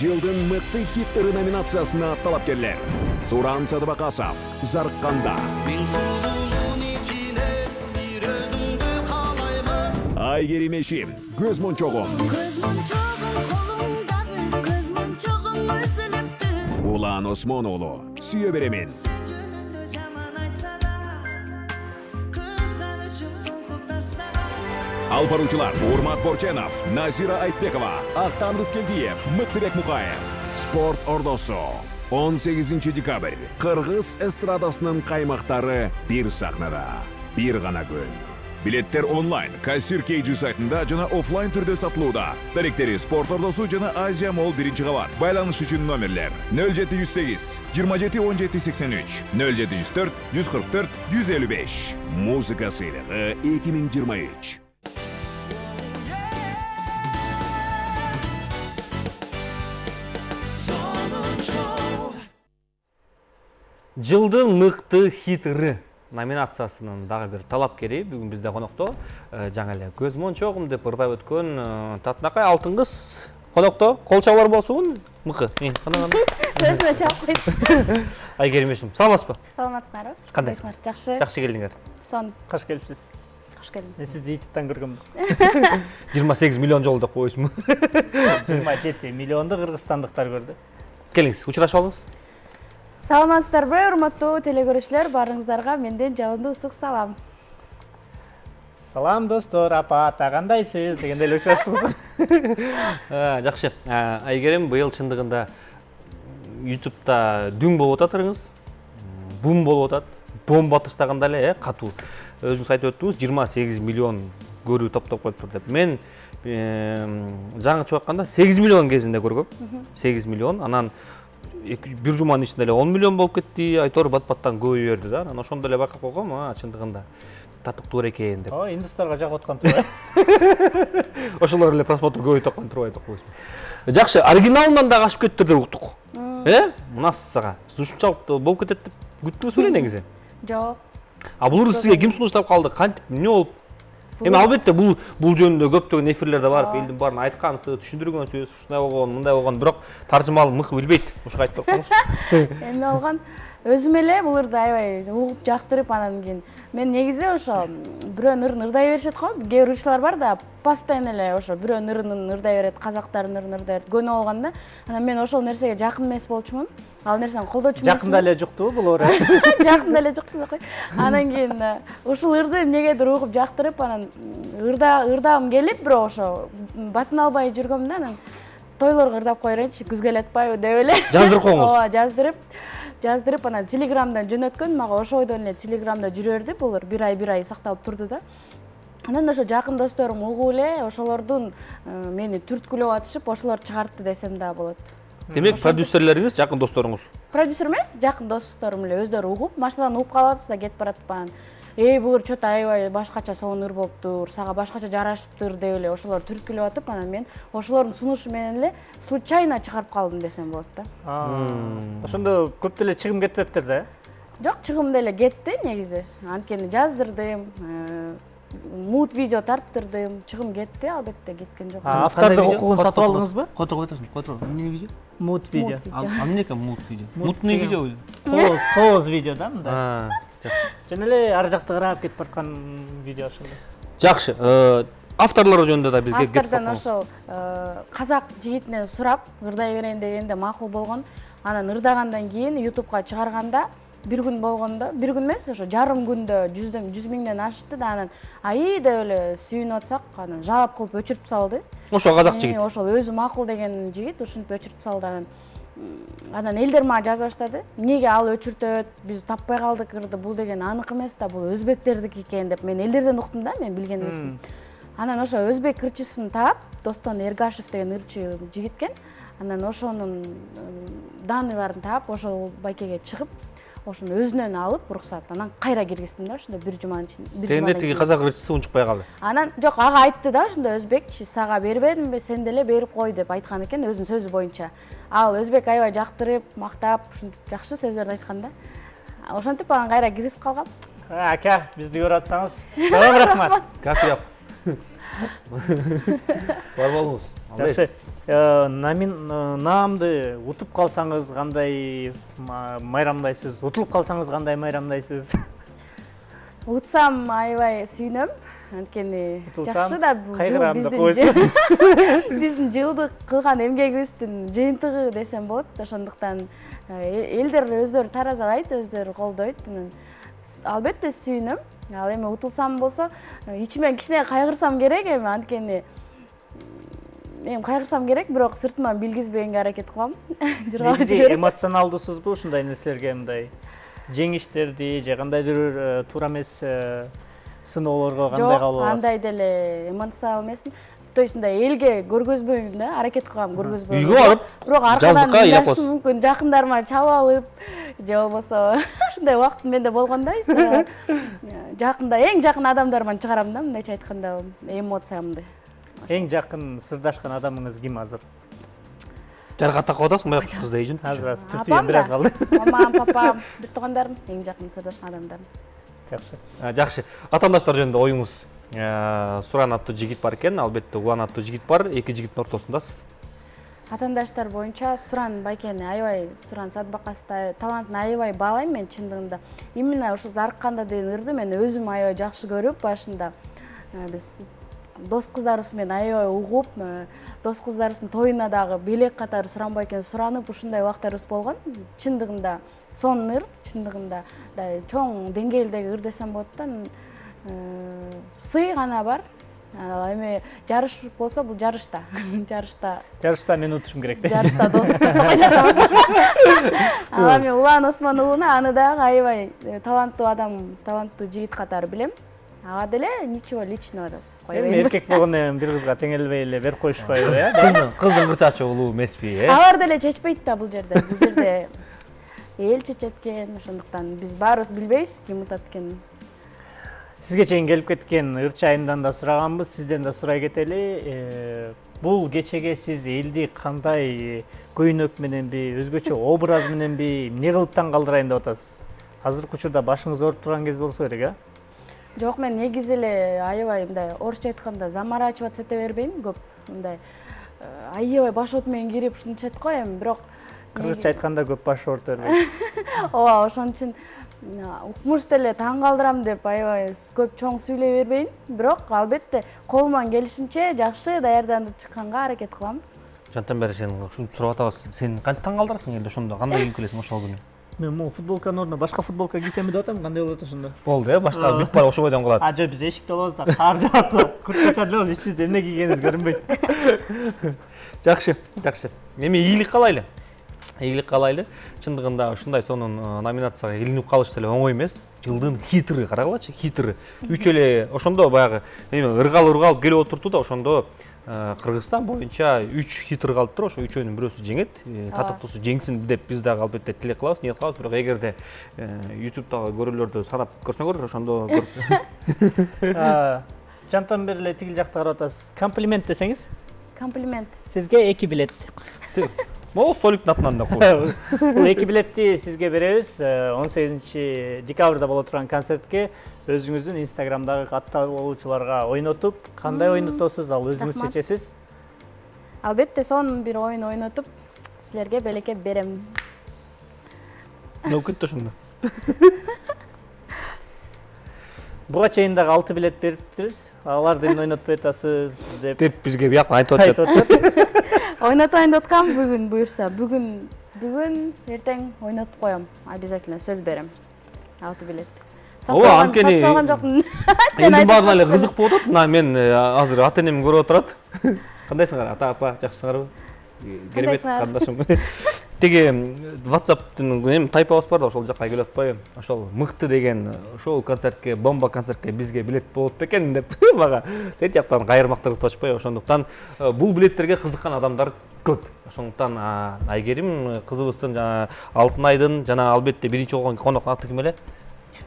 Жылдын мыкты хит ыры номинациясына талапкерлер. Суран Садыбакасов, Заркканда. Айгерим Эшим, Көз мончогум. Улан Осмоновлу, Сүйө беремин. Алпаручылар Урмат Борченов, Назира Айтбекова, Актан Рыскелдиев, Мыктыбек Мукаев. Спорт ордосу. 18 декабрь. Кыргыз эстрадасынын каймактары бир сахнада. Бир гана күн. Билеттер онлайн, кассир KG сайтында жана офлайн түрдө сатылууда. Даректери Спорт ордосу жана Азия Молл 1-кабат. Байланыш үчүн номерлер 0708 27 17 83 0704 144 155. Музыка сыйлыгы 2023. Жылдын мыкты хитры номинациясынын дагы бир талапкери бүгүн бизде конокто. Жаңа эле Көз мончогум деп ырдап өткөн Татынакай алтын кыз конокто. Кол чабар болсун. Мыкы. Өзүнө чап койду. Айгерим Эшим, саламатсызбы? Саламатсыңарбы? Кандайсыңар? Жакшы. Жакшы келдиңер. Сон. Каш келипсиз. Кош келдиң. Мен сизди YouTube'дан көргөм. 28 миллион жолу деп коесузбу? 27 миллионду кыргызстандыктар көрдү. Келиңиз, учурашып алыңыз. Саламатсыздарбы, урматтуу телекөрүүчүлөр, барыңыздарга менден жалындуу ысык салам. Салам достор, апа, ата кандайсыз дегенде эле учураштыңыз. Жакшы. Айгерим быйыл чындыгында YouTube'да дүң болуп ататырыңыз. Бум болуп атат. Бомба таштаганда эле катуу. Өзүңүз айтып өттүңүз 28 миллион көрүү топтоп коюптур деп. Мен жаңы чыгакканда 8 миллион кезинде көргөм. 8 миллион. Анан бир жуманын ичинде эле 10 миллион болуп кетти. Айтор бат-баттан көбөйө берди да. Анан ошондо эле байкап койгом, чындыгында татыктуу экен деп. Индустарга жагып аткан турбайбы? Ошолор эле просмотр көбөйүп аткан турбайбы деп койсун. Жакшы, оригиналынан дагы ашып кетти деп уктук. Мынасыга ушунчалык болуп кетет деп күттүңүз беле негизи? Жок. Бул сизге ким сунуштап калды? Кантип, эмне болуп? Эми албетте бул жөнүндө көптөгөн эфирлерде барып, элдин баарын айткансыз, түшүндүргөнсүз, ушундай болгон, мындай болгон, бирок таржымалын мыкы билбейт. Ошого айтып коңуз. Эми алган өзүм эле бул ырды аябай угуп жактырып анан кийин мен негизи ошо бирөөнүн ырын ырдай беришет го. Кээ бир ырчылар бар да, постоянно эле ошо бирөөнүн ырын ырдай берет, казактардын ырын ырдай берет. Көнө болгондо, анан мен ошол нерсеге жакын эмес болчумун. Ал нерсени колдочу эмесмин. Жакында эле жукту бул ора. Жакында эле жукту да кой. Анан кийин ушул ырды эмнегедир угуп жактырып, анан ырдагым келип, бирок ошо батын албай жүргөм да, анан тойлорго ырдап коерейинчи, күз келе атпайбы деп эле. Жаздырып коңуз. Ооба, жаздырып анан Телеграмдан жөнөткөн, мага ошо ойдон эле Телеграмда жүрө берди. Бул бир ай сакталып турду да. Анан ошо жакын досторум угуп эле, ошолордун мени түрткүлөп атышып, ошолор чыгартты десем да болот. Демек, продюсерлериңиз жакын досторуңуз. Продюсер эмес, жакын досторум эле өздөрү угуп, машинадан угуп калабыз да кетип баратып анан. Бул ыр чөтө аябай башкача сонун ыр болуптур, сага башкача жараштыр деп эле ошолор түрткүлөп атып, анан мен ошолордун сунушу менен эле случайно чыгарып калдым десем болот да. Ошондо көп деле чыгым кетпептир да? Жок, чыгым деле кетти негизи. Анткени жаздырдым, мут видео тарттырдым, чыгым кетти, албетте кеткен жок. Автордук укугун сатып алдыңызбы? Котор. Эмне видео? Мут видео. Эмнеке мут видео? Мутный видео. Кооз видео да мындай. Жана эле ар жакты карап кетип бараткан видео ошондой. Жакшы. Авторлор жөнүндө да биз кетип кеттик. Автордон ошол казак жигитинен сурап ырдай берейин дегенде макул болгон. Анан ырдагандан кийин YouTube'га чыгарганда бир күн болгондо, бир күн эмес, ошо жарым күндө 100 миңден ашты да, анан деп эле сүйүнүп атсак, анан жалап кылып өчүрүп салды. Ошо казак жигит. Ошол өзү макул деген жигит ушинтип өчүрүп салды. Анан элдер мага жаза баштады. Эмнеге ал өчүртөт? Биз таппай калдык ырды. Бул деген анык эмес да, бул өзбектердики экен деп мен элдерден уктум да, мен билген эмесмин. Анан ошо өзбек ырчысын таап, Достон Эргашев деген ырчы жигит экен. Анан ошонун даныйларын таап, ошол байкеге чыгып, ошону өзүнөн алып уруксат. Анан кайра киргиздим да, ошондо бир жуманын ичинде. Тегинде тиги казак ырчысы унчукпай калды. Анан жок, ага айтты да, ошондо өзбекчи, сага бербедимби, сен деле берип кой деп айткан экен өзүнүн сөзү боюнча. Ал өзбек аябай жактырып, мактап, ушинтип жакшы сөздөрдү айткан да. Ошентип анан кайра киргизип калгам. Ака, бизди көрүп атсаңыз, көп рахмат. Как я? Бар болуңуз. Жакшы. Наамды утуп калсаңыз кандай майрамдайсыз? Утулуп калсаңыз кандай майрамдайсыз? Утсам аябай сүйүнөм. Анткени жакшы да бул биздин жылдык кылган эмгегибиздин жыйынтыгы десем болот. Ошондуктан элдер өздөрү таразалайт, өздөрү колдойт. Албетте сүйүнөм. Ал эми утулсам болсо, ичимен кичине кайгырсам керек эми, анткени кайгырсам керек, бирок сыртыман билгизбегенге аракет кылам. Негизи эмоционалдуусузбу ушундай нерселерге, мындай жеңиштерди же кандайдыр туура эмес сыноолорго кандай кабыл аласыз? Андай деле эмоционал эмесмин. То есть мындай элге көргөзбөйм да, аракет кылам көргөзбөйм. Үйгө барып, бирок аркадан ыйлашым мүмкүн, жакындарыма чалып алып, же болбосо ушундай убакыт менде болгон да, жакында эң жакын адамдарыман чыгарам да, мындайча айтканда, эмоциямды. Эң жакын сырдашкан адамыңыз ким азыр? Жаргат так атасың, бак кызды эжин. Азыр түртүгөн бир аз калды. Мамам, папам, бир туугандарым, эң жакын сырдашкан адамдарым. Жакшы. Жакшы. Атаандаштар жөнүндө оюңуз. Суран аттуу жигит бар экен, албетте Улан аттуу жигит бар, эки жигиттин ортосундасыз. Атаандаштар боюнча Суран байкени аябай, Суран Садбакасты талантын аябай баалайм мен чындыгында. Именно ушу зарыкканда деген ырды мен өзүм аябай жакшы көрүп, башында биз дос кыздарыбыз менен аябай угуп, дос кыздарыбыздын тоюна дагы белек катары Суран байкени суранып, ушундай убактарыбыз болгон. Чындыгында сонун ыр, чындыгында чоң деңгээлдеги ыр десем болот да. Сый гана бар. Эми жарыш болсо бул жарышта. Жарышта мен утушум керек дейсиз. Жарышта достук кайдарабыз. Ал эми Улан Осмон уулуну аны дагы аябай таланттуу адам, таланттуу жигит катары билем. Ага деле ничего личного деп койбойм. Эми эркек болгондон кийин бир кызга теңелбей эле берип коюшпайбы, э? Кыздын кырчачы улуу эмеспи, э? Алар деле чечпейт да бул жерде. Бул жерде эл чечет экен, ошондуктан биз баарыбыз билбейбиз ким утат экенин. Сизге чейин келип кеткен Ырчы айымдан да сураганбыз, сизден да сурай кетели. Бул кечеге сиз элди кандай көйнөк мененби, өзгөчө образ мененби, эмне кылып таң калтырайын деп атасыз? Азыркы учурда башыңыз ооруп турган кез болсо керек, э? Жок, мен негизи эле аябай мындай орусча айтканда заморачиваться эте бербейм көп. Мындай аябай баш от менен кирип ушунча айткойм, бирок кыргызча айтканда көп баш оорута бербейм. Ооба, ошон үчүн укмуш деле таң калтырам деп аябай көп чоң сүйлөй бербейм, бирок албетте колуман келишинче жакшы даярданып чыкканга аракет кылам. Жантан бери сен ушинтип сурап атабыз. Сен кантип таң калтырасың эле ошондо? Кандай кийип келесиң ошол күнү? Мен могу футболканын ордуна башка футболка кийсемби деп атам, кандай болот ошондо? Болду, башка бүт бар ошобойдон калат. Жок, биз эшикте болобуз да, кар жаатса, курткача эле ичибизде эмне кийгениңиз көрүнбөйт. Жакшы. Эми ийгилик каалайлы. Ийгилик каалайлы. Чындыгында ушундай сонун номинацияга илинип калыш деле оңой эмес. Жылдын хитры карагылачы, хитры. Үч эле ошондо баягы ыргал келип отурду да, ошондо Кыргызстан боюнча 3 хитр калыптыр, ошо үчөөнүн бирөөсү жеңет. Татыктуусу жеңсин деп биз дагы албетте тилек кылабыз, ниет кылабыз. Бирок эгерде YouTube'дагы көрүүлөрдү санап көрсөңөр, ошондо Жантан бери эле тигил жакта карап атасыз. Комплимент десеңиз? Комплимент. Сизге 2 билет. Могу столиктин атынан да кой. Бул 2 билетти сизге беребиз. 18 декабрда боло турган концертке өзүңүздүн Instagramдагы катталуучуларга ойнотуп, кандай ойнотосуз, ал өзүңүз чечесиз. Албетте сонун бир ойун ойнотуп, силерге белекке берем. Нөкөт ошондо. Буга чейин дагы 6 билет бериптирбиз. Аларды эмне ойнотпой атасыз деп бизге бияктан айтып атышат. Ойнотойн деп аткам бүгүн буюрса. Бүгүн эртең ойнотуп коем. Обязательно сөз берем. 6 билет. Ооба, анткени саталган жокмун. Элдин баарына эле кызык болуп атат. Мына мен азыр ата-энем көрүп отурат. Кандайсыңар, ата апа, жакшысыңарбы? Керемет кандашым. Теги WhatsApp'тын тайпабыз бар да, ошол жакка келип атпайбы? Ошол мыкты деген ошол концертке, бомба концертке бизге билет болот бекен деп мага тет жактан кайырмактырып атышпайбы? Ошондуктан бул билеттерге кызыккан адамдар көп. Ошондуктан Айгерим кызыбыздын Алтынайдын жана албетте биринчи болгон коноктун аты ким эле?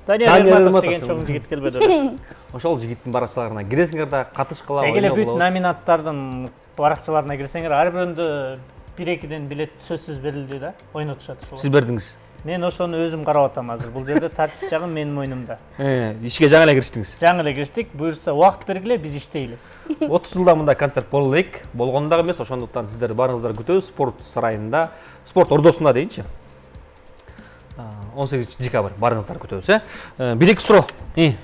Данияр Эрматов деген чоң жигит келбеди эле. Ошол жигиттин баракчаларына киресиңер да катышкыла. Эгер бүт номинаттардын баракчаларына кирсеңер, ар бирөндө 1-2ден билет сөзсүз берилди да, ойнотушат ошол. Сиз бердиңиз. Мен ошону өзүм карап атам азыр. Бул жерде тартип жагым менин мойнумда. Ишке жаңы эле кириштиңиз. Жаңы эле кириштик. Буюрса убакыт бергиле, биз иштейли. 30 жылда мындай концерт боло элек. Болгону дагы эмес, ошондуктан сиздер барыңыздар күтөбүз спорт сарайында, спорт ордосунда дейинчи. 18 декабрь барыңыздар күтөбүз, Бир-эки суроо.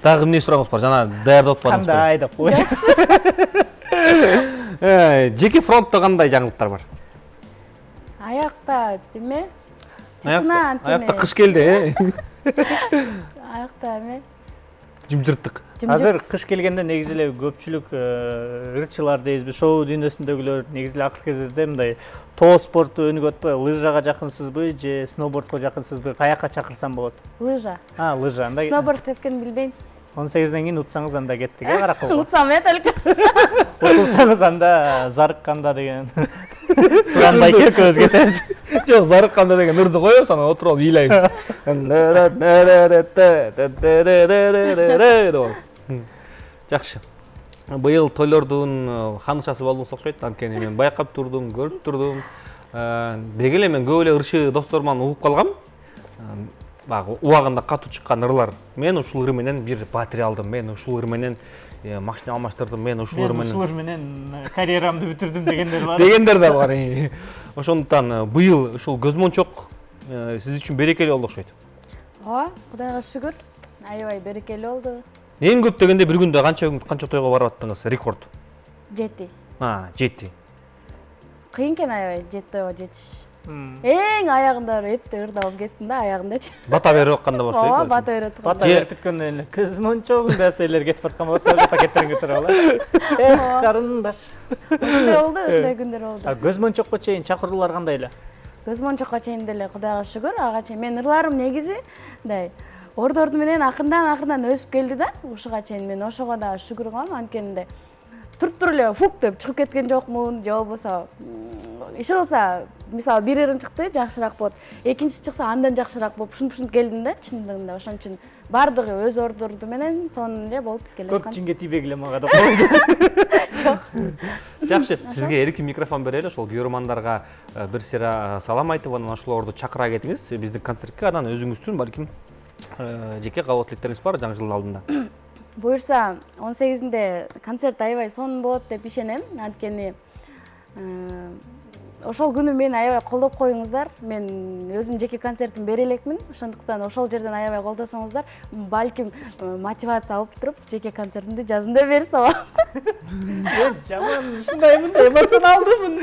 Дагы эмне сурооңуз бар? Жана даярдап атпадыңыз. Кандай деп койсоң. Жеке фронтто кандай жаңылыктар бар? Аякта эме? Аякта кыш келди, Аякта эме? Жымжырттык. Азыр кыш келгенде негизи эле көпчүлүк ырчылар дейбизби, шоу дүйнөсүндөгүлөр негизи эле акыркы кездерде мындай тоо спорту өнүгүп атпайбы, лыжага жакынсызбы же сноубордко жакынсызбы, каяка чакырсам болот? Лыжа. Лыжа. Анда Сноуборд тепкенди билбейм. 18ден кийин утсаңыз анда кеттик, каракылга. Утсам только. Утулсаңыз анда зарыкканда деген. Сурандай экөөбүз кетебиз. Жок, зарыкканда деген ырды коебуз, анан отуруп алып ыйлайбыз. Жакшы. Быйыл тойлордун ханышасы болдуңуз окшойт. Анткени мен байкап турдум, көрүп турдум. Деги эле мен көп эле ырчы досторуман угуп калгам. Багы убагында катуу чыккан ырлар. Мен ушул ыр менен бир батарея алдым. Мен ушул ыр менен машина алмаштырдым. Мен ушул ыр менен карьерамды бүтүрдүм дегендер бар. Дегендер да бар. Ошондуктан быйыл ушул көзмончок сиз үчүн берекелүү болду окшойт. Ооба, Кудайга шүгүр. Аябай берекелүү болду. Эң көп дегенде бир күндө канча тойго барып аттыңыз? Рекорд. 7. 7. Кыйын экен аябай 7 тойго жетиш. Эң аягында эпте ырда болуп кеттим да, аягындачы. Бата берип атканда баштайт. Ооба, бата берип атканда. Бата берип бүткөндөн кийин көзмончогунда силер кетип аткан болот, пакеттерин көтөрүп алып. Карындаш. Ошондой болду, ошондой күндөр болду. Көзмончокко чейин чакыруулар кандай эле? Көзмончокко чейин деле Кудайга шүгүр, ага чейин менин ырларым негизи мындай ордорду менен акырдан өсүп келди да. Ушуга чейин мен ошого да шүгүр кылам, анткени туруп эле фук деп чыгып кеткен жокмун, же болбосо иши кылса, мисалы бир ырым чыкты, жакшыраак болот. Экинчиси чыкса андан жакшыраак болуп, ушинтип келдим да, чындыгында. Ошон үчүн бардыгы өз ордорду менен сонун эле болуп келе аткан. Көп чиңге тийбегиле мага деп койду. Жок. Жакшы, сизге эркин микрофон берели, ошол көрөрмандарга бир сыйра салам айтып, анан ошолорду чакыра кетиңиз биздин концертке, анан өзүңүздүн балким жеке кабыл тилектериңиз бар жаңы жыл алдында. Буюрса 18-inde концерт аябай сонун болот деп ишенем. Анткени ошол күнү мени аябай колдоп коюңуздар. Мен өзүм жеке концертим бере элекмин. Ошондуктан ошол жерден аябай колдосоңуздар, балким мотивация алып туруп жеке концертимди жазында берип салам. Мен жаман ушундаймын да, эмоционалдымын.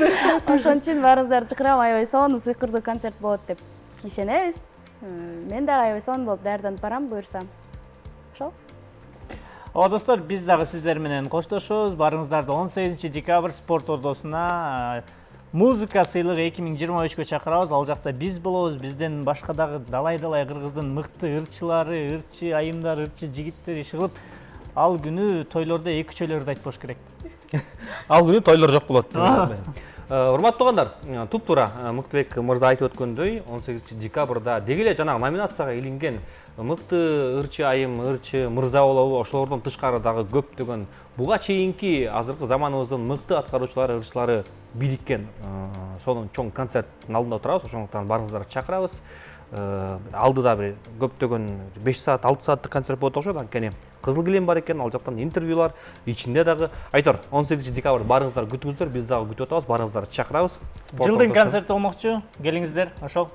Ошон үчүн барыңыздарды чакырам, аябай сонун сыйкырдуу концерт болот деп ишенебиз. Мен дагы аябай сонун болуп даярданып барам, буюрса. Ошол. Ооба достор, биз дагы сиздер менен коштошобуз. Барыңыздарды 18 декабрь спорт ордосуна музыка сыйлыгы 2023-кө чакырабыз. Ал жакта биз болобуз. Бизден башка дагы далай-далай Кыргыздын мыкты ырчылары, ырчы айымдар, ырчы жигиттер иши кылып, ал күнү тойлордо эки үчөлөрдү айтып болуш керек. Ал күнү тойлор жок болот. Урматтуу туугандар, туп-туура Мыктыбек мырза айтып өткөндөй, 18 декабрда деги эле жанагы номинацияга илинген мыкты ырчы айым, ырчы мырза болобу, ошолордон тышкары дагы көптөгөн буга чейинки азыркы заманыбыздын мыкты аткаруучулары, ырчылары бириккен сонун чоң концерттин алдында турабыз. Ошондуктан барыңыздарды чакырабыз. Алдыда бир көптөгөн 5 саат, 6 сааттык концерт болот окшойт. Анткени кызыл килем бар экен, ал жактан интервьюлар, ичинде дагы айтор 18 декабрь барыңыздар күтүңүздөр, биз дагы күтүп атабыз, барыңыздарды чакырабыз. Жылдын концерти болмокчу, келиңиздер, ошол.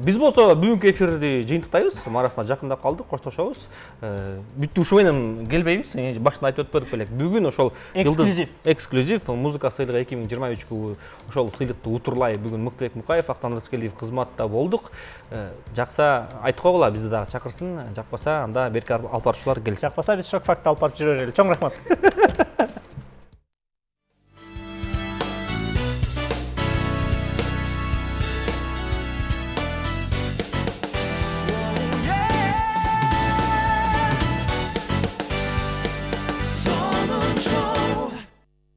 Биз болсо бүгүнкү эфирди жыйынтыктайбыз, арасына жакындап калдык, коштошобуз. Бүттү ушу менен келбейбиз, башында айтып өтпөдүк белек. Бүгүн ошол эксклюзив музыка сыйлыгы 2023 ошол сыйлыкты утурлай бүгүн Мыктыбек Мукаев, Актан Рыскелдиев кызматта болдук. Жакса айтып койгула, бизди дагы чакырсын, жакпаса анда берки алып баруучулар келсин. Жакпаса биз шок факты алып барып жүрөр эле. Чоң рахмат.